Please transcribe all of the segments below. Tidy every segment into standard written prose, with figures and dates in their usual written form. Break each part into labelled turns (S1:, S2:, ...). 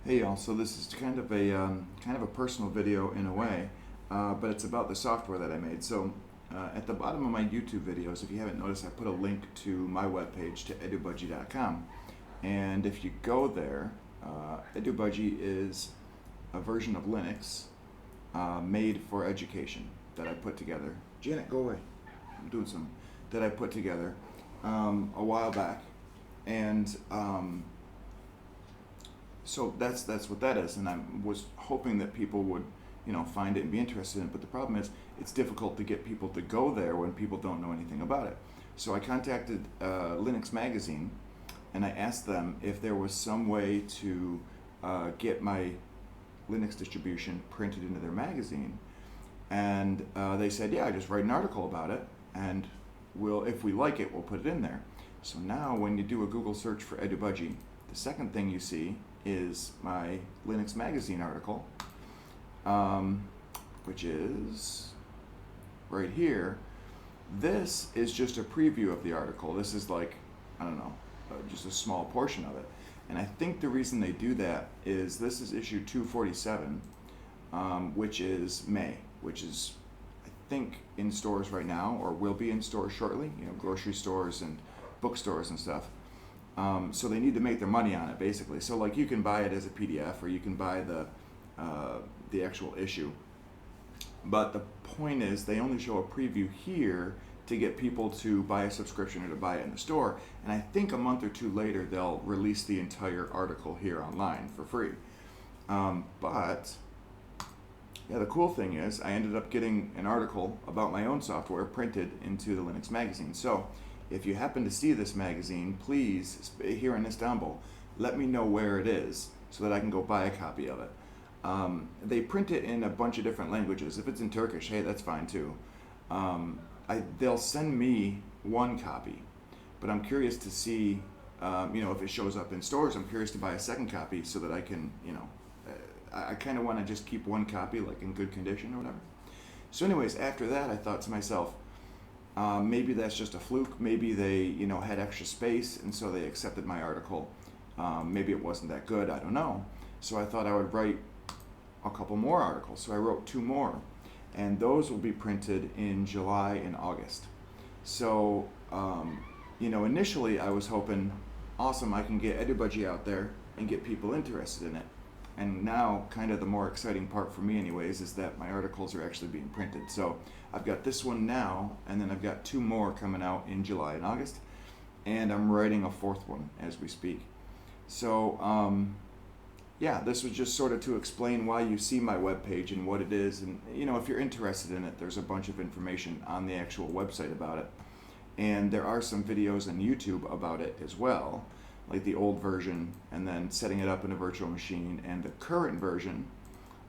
S1: Hey y'all, so this is kind of a personal video in a way, but it's about the software that I made. So at the bottom of my YouTube videos, if you haven't noticed, I put a link to my webpage to EdUBudgie.com, and if you go there, EdUBudgie is a version of Linux made for education that I put together. Janet, go away. I'm doing some that I put together a while back, and so that's what that is, and I was hoping that people would, find it and be interested in it. But the problem is, it's difficult to get people to go there when people don't know anything about it. So I contacted Linux Magazine, and I asked them if there was some way to get my Linux distribution printed into their magazine, and they said, yeah, just write an article about it, and if we like it, we'll put it in there. So now, when you do a Google search for EdUBudgie, the second thing you see is my Linux Magazine article, which is right here. This is just a preview of the article. This is like, I don't know, just a small portion of it. And I think the reason they do that is this is issue 247, which is May, which is, I think, in stores right now, or will be in stores shortly, grocery stores and bookstores and stuff. So they need to make their money on it, basically. So like, you can buy it as a PDF, or you can buy the actual issue. But the point is, they only show a preview here to get people to buy a subscription or to buy it in the store. And I think a month or two later, they'll release the entire article here online for free. But yeah, the cool thing is, I ended up getting an article about my own software printed into the Linux Magazine. So if you happen to see this magazine, please, here in Istanbul, let me know where it is so that I can go buy a copy of it. They print it in a bunch of different languages. If it's in Turkish, hey, that's fine too. They'll send me one copy, but I'm curious to see, if it shows up in stores. I'm curious to buy a second copy so that I can, I kind of want to just keep one copy, like in good condition or whatever. So anyways, after that, I thought to myself, maybe that's just a fluke. Maybe they, had extra space, and so they accepted my article. Maybe it wasn't that good. I don't know. So I thought I would write a couple more articles. So I wrote 2 more, and those will be printed in July and August. So, initially I was hoping, awesome, I can get EdUBudgie out there and get people interested in it. And now, kind of the more exciting part for me anyways, is that my articles are actually being printed. So I've got this one now, and then I've got 2 more coming out in July and August, and I'm writing a 4th one as we speak. So yeah, this was just sort of to explain why you see my webpage and what it is. And if you're interested in it, there's a bunch of information on the actual website about it. And there are some videos on YouTube about it as well, like the old version, and then setting it up in a virtual machine, and the current version,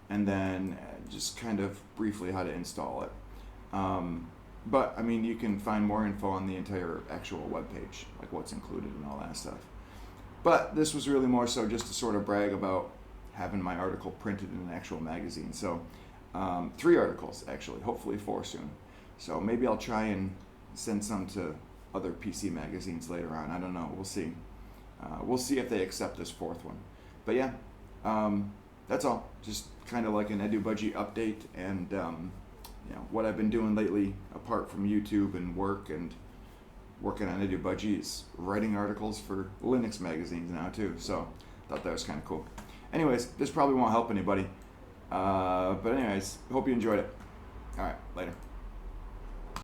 S1: and then just kind of briefly how to install it. But I mean, you can find more info on the entire actual webpage, like what's included and all that stuff. But this was really more so just to sort of brag about having my article printed in an actual magazine. So 3 articles, actually, hopefully 4 soon. So maybe I'll try and send some to other PC magazines later on. I don't know, we'll see. We'll see if they accept this 4th one. But yeah, that's all. Just kind of like an EdUBudgie update, and what I've been doing lately, apart from YouTube and work and working on EdUBudgie, is writing articles for Linux magazines now too. So I thought that was kind of cool. Anyways, this probably won't help anybody. But anyways, hope you enjoyed it. All right, later.